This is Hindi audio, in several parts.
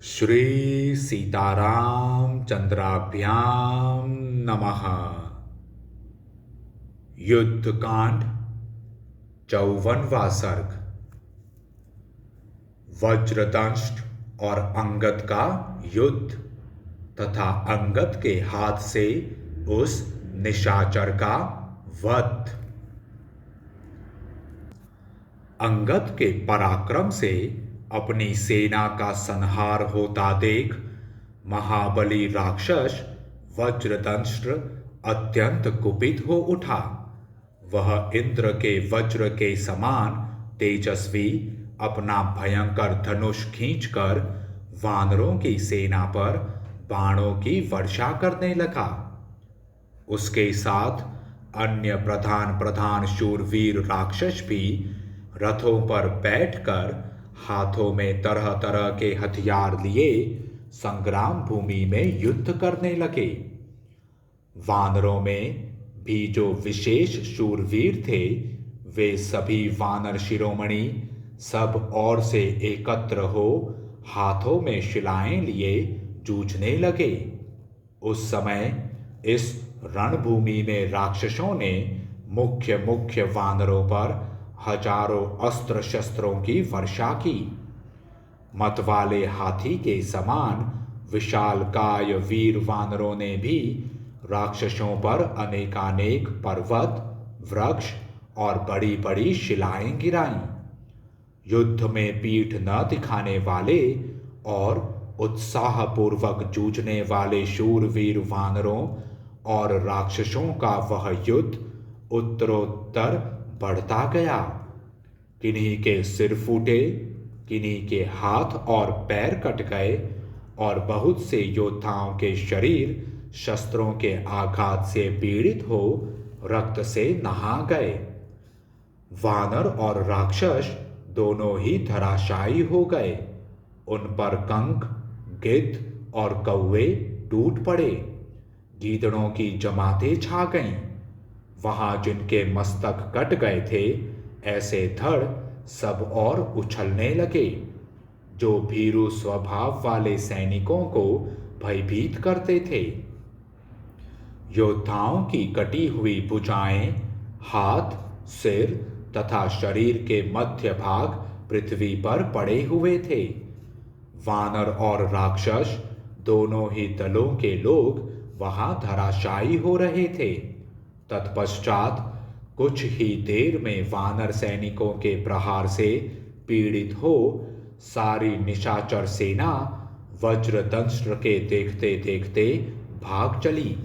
श्री सीताराम चंद्राभ्याम नमः। युद्धकांड 54वां सर्ग। वज्रदंष्ट और अंगद का युद्ध तथा अंगद के हाथ से उस निशाचर का वध। अंगद के पराक्रम से अपनी सेना का संहार होता देख महाबली राक्षस वज्रदंष्ट्र अत्यंत कुपित हो उठा। वह इंद्र के वज्र के समान तेजस्वी अपना भयंकर धनुष खींचकर वानरों की सेना पर बाणों की वर्षा करने लगा। उसके साथ अन्य प्रधान प्रधान शूरवीर राक्षस भी रथों पर बैठकर हाथों में तरह तरह के हथियार लिए संग्राम भूमि में युद्ध करने लगे। वानरों में भी जो विशेष शूरवीर थे वे सभी वानर शिरोमणि सब ओर से एकत्र हो हाथों में शिलाएं लिए जूझने लगे। उस समय इस रणभूमि में राक्षसों ने मुख्य मुख्य वानरों पर हजारों अस्त्र शस्त्रों की वर्षा की। मतवाले हाथी के समान विशालकाय वीर वानरों ने भी राक्षसों पर अनेकानेक पर्वत वृक्ष और बड़ी बड़ी शिलाएं गिराईं। युद्ध में पीठ न दिखाने वाले और उत्साहपूर्वक जूझने वाले शूरवीर वानरों और राक्षसों का वह युद्ध उत्तरोत्तर बढ़ता गया। किन्हीं के सिर फूटे, किन्हीं के हाथ और पैर कट गए और बहुत से योद्धाओं के शरीर शस्त्रों के आघात से पीड़ित हो रक्त से नहा गए। वानर और राक्षस दोनों ही धराशायी हो गए। उन पर कंक, गिद्ध और कौवे टूट पड़े। गीदड़ों की जमातें छा गईं। वहां जिनके मस्तक कट गए थे ऐसे धड़ सब और उछलने लगे, जो भीरू स्वभाव वाले सैनिकों को भयभीत करते थे। योद्धाओं की कटी हुई भुजाएं, हाथ, सिर तथा शरीर के मध्य भाग पृथ्वी पर पड़े हुए थे। वानर और राक्षस दोनों ही दलों के लोग वहां धराशायी हो रहे थे। तत्पश्चात कुछ ही देर में वानर सैनिकों के प्रहार से पीड़ित हो सारी निशाचर सेना वज्रदंष्ट्र के देखते देखते भाग चली।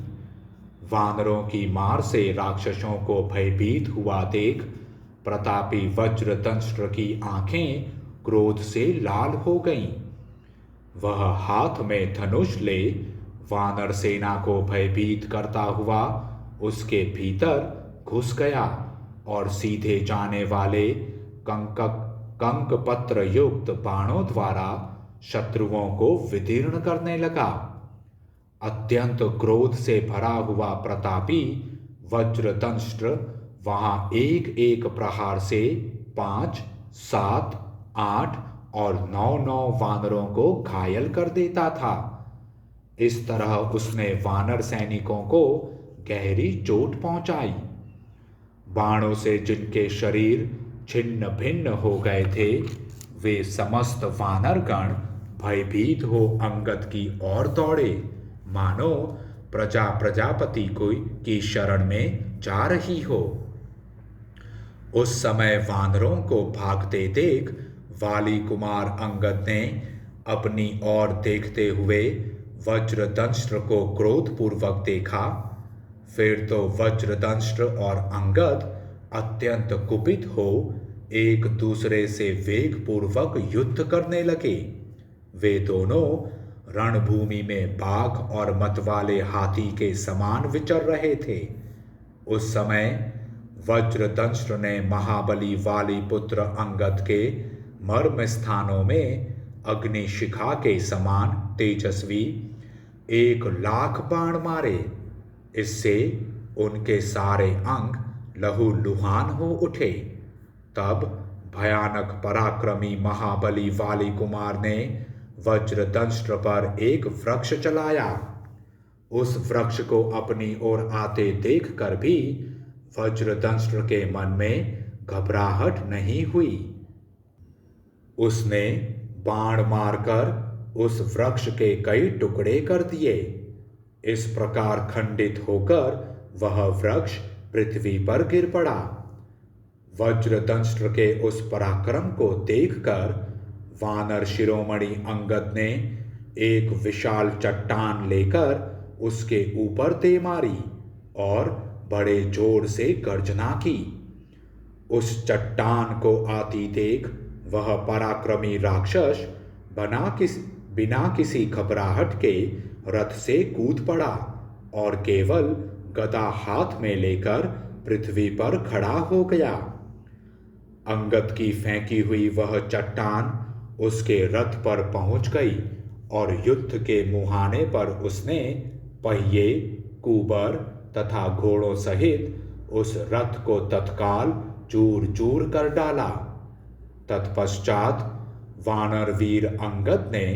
वानरों की मार से राक्षसों को भयभीत हुआ देख प्रतापी वज्रदंष्ट्र की आंखें क्रोध से लाल हो गईं। वह हाथ में धनुष ले वानर सेना को भयभीत करता हुआ उसके भीतर घुस गया और सीधे जाने वाले कंक पत्र युक्त बाणों द्वारा शत्रुओं को विदीर्ण करने लगा। अत्यंत क्रोध से भरा हुआ प्रतापी वज्रदंष्ट्र वहां एक एक प्रहार से 5, 7, 8 और 9 वानरों को घायल कर देता था। इस तरह उसने वानर सैनिकों को गहरी चोट पहुंचाई। बाणों से जिनके शरीर छिन्न भिन्न हो गए थे वे समस्त वानरगण भयभीत हो अंगद की ओर दौड़े, मानो प्रजापति की शरण में जा रही हो। उस समय वानरों को भागते देख वाली कुमार अंगद ने अपनी ओर देखते हुए वज्रदंष्ट्र को क्रोधपूर्वक देखा। फिर तो वज्रदंष्ट्र और अंगद अत्यंत कुपित हो एक दूसरे से वेगपूर्वक युद्ध करने लगे। वे दोनों रणभूमि में बाघ और मतवाले हाथी के समान विचर रहे थे। उस समय वज्रदंष्ट्र ने महाबली वाली पुत्र अंगद के मर्म स्थानों में अग्निशिखा के समान तेजस्वी 1,00,000 बाण मारे। इससे उनके सारे अंग लहूलुहान हो उठे। तब भयानक पराक्रमी महाबली वाली कुमार ने वज्रदंष्ट्र पर एक वृक्ष चलाया। उस वृक्ष को अपनी ओर आते देखकर भी वज्रदंष्ट्र के मन में घबराहट नहीं हुई। उसने बाण मारकर उस वृक्ष के कई टुकड़े कर दिए। इस प्रकार खंडित होकर वह वृक्ष पृथ्वी पर गिर पड़ा। वज्रदंष्ट्र के उस पराक्रम को देखकर वानर शिरोमणि अंगद ने एक विशाल चट्टान लेकर उसके ऊपर दे मारी और बड़े जोर से गर्जना की। उस चट्टान को आती देख वह पराक्रमी राक्षस बिना किसी घबराहट के रथ से कूद पड़ा और केवल गदा हाथ में लेकर पृथ्वी पर खड़ा हो गया। अंगद की फेंकी हुई वह चट्टान उसके रथ पर पहुंच गई और युद्ध के मुहाने पर उसने पहिए, कुबर तथा घोड़ों सहित उस रथ को तत्काल चूर चूर कर डाला। तत्पश्चात वानर वीर अंगद ने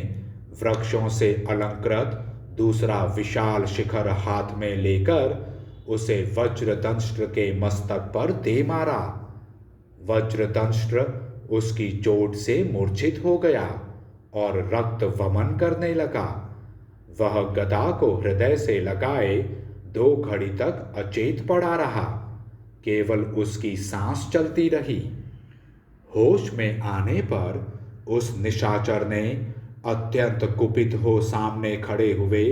वृक्षों से अलंकृत दूसरा विशाल शिखर हाथ में लेकर उसे वज्रदंष्ट्र के मस्तक पर दे मारा। वज्रदंष्ट्र उसकी चोट से मूर्छित हो गया और रक्त वमन करने लगा। वह गदा को हृदय से लगाए 2 घड़ी तक अचेत पड़ा रहा। केवल उसकी सांस चलती रही। होश में आने पर उस निशाचर ने अत्यंत कुपित हो सामने खड़े हुए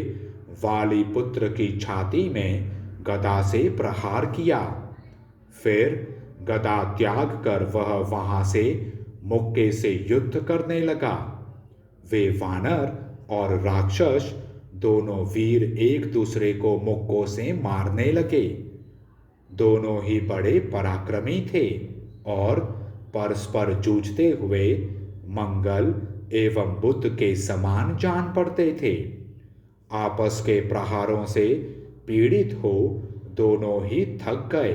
वाली पुत्र की छाती में गदा से प्रहार किया। फिर गदा त्याग कर वह वहां से मुक्के से युद्ध करने लगा। वे वानर और राक्षस दोनों वीर एक दूसरे को मुक्कों से मारने लगे। दोनों ही बड़े पराक्रमी थे और परस्पर जूझते हुए मंगल एवं बुद्ध के समान जान पड़ते थे। आपस के प्रहारों से पीड़ित हो दोनों ही थक गए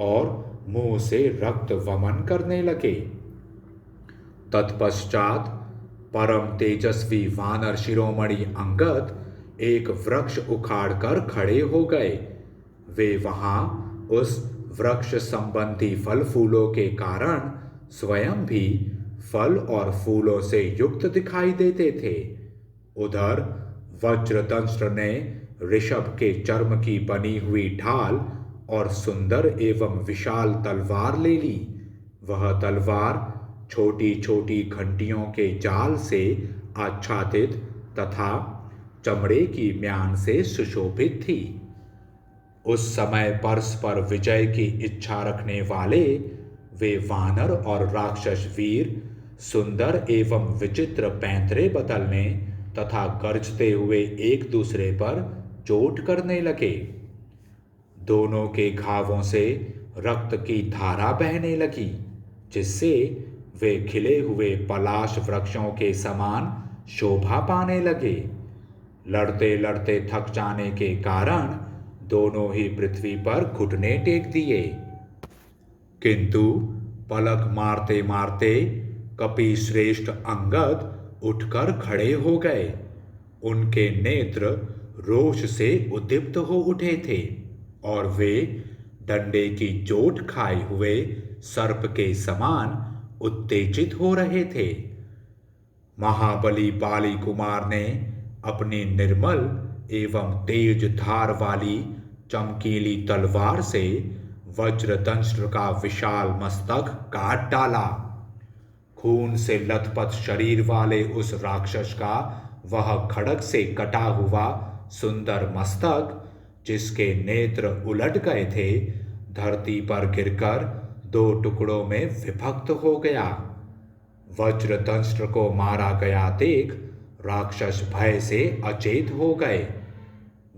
और मुंह से रक्त वमन करने लगे। तत्पश्चात परम तेजस्वी वानर शिरोमणि अंगद एक वृक्ष उखाड़कर खड़े हो गए। वे वहां उस वृक्ष संबंधी फल फूलों के कारण स्वयं भी फल और फूलों से युक्त दिखाई देते थे। उधर वज्रदंष्ट्र ने ऋषभ के चर्म की बनी हुई ढाल और सुंदर एवं विशाल तलवार ले ली। वह तलवार छोटी छोटी घंटियों के जाल से आच्छादित तथा चमड़े की म्यान से सुशोभित थी। उस समय परस्पर विजय की इच्छा रखने वाले वे वानर और राक्षस वीर सुंदर एवं विचित्र पैंतरे बदलने तथा गरजते हुए एक दूसरे पर चोट करने लगे। दोनों के घावों से रक्त की धारा बहने लगी, जिससे वे खिले हुए पलाश वृक्षों के समान शोभा पाने लगे। लड़ते लड़ते थक जाने के कारण दोनों ही पृथ्वी पर घुटने टेक दिए। किंतु पलक मारते मारते कपि श्रेष्ठ अंगद उठकर खड़े हो गए। उनके नेत्र रोष से उद्दीप्त हो उठे थे और वे डंडे की चोट खाए हुए सर्प के समान उत्तेजित हो रहे थे। महाबली बाली कुमार ने अपनी निर्मल एवं तेज धार वाली चमकीली तलवार से वज्रदंष्ट्र का विशाल मस्तक काट डाला। खून से लथपथ शरीर वाले उस राक्षस का वह खड्ग से कटा हुआ सुंदर मस्तक, जिसके नेत्र उलट गए थे, धरती पर गिरकर 2 टुकड़ों में विभक्त हो गया। वज्रदंष्ट्र को मारा गया देख राक्षस भय से अचेत हो गए।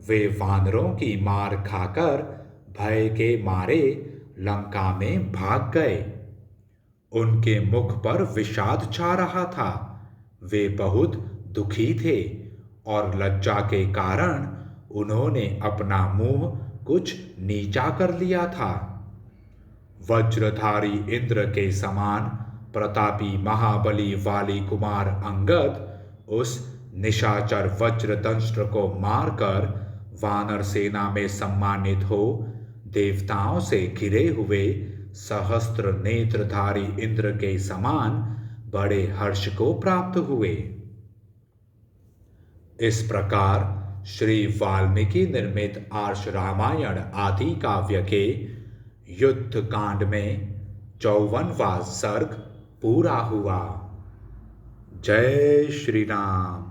वे वानरों की मार खाकर भय के मारे लंका में भाग गए। उनके मुख पर विषाद छा रहा था। वे बहुत दुखी थे और लज्जा के कारण उन्होंने अपना मुंह कुछ नीचा कर लिया था। वज्रधारी इंद्र के समान प्रतापी महाबली वाली कुमार अंगद उस निशाचर वज्रदंष्ट्र को मारकर वानर सेना में सम्मानित हो देवताओं से घिरे हुए सहस्त्र नेत्रधारी इंद्र के समान बड़े हर्ष को प्राप्त हुए। इस प्रकार श्री वाल्मीकि निर्मित आर्ष रामायण आदि काव्य के युद्ध कांड में 54वां सर्ग पूरा हुआ। जय श्री राम।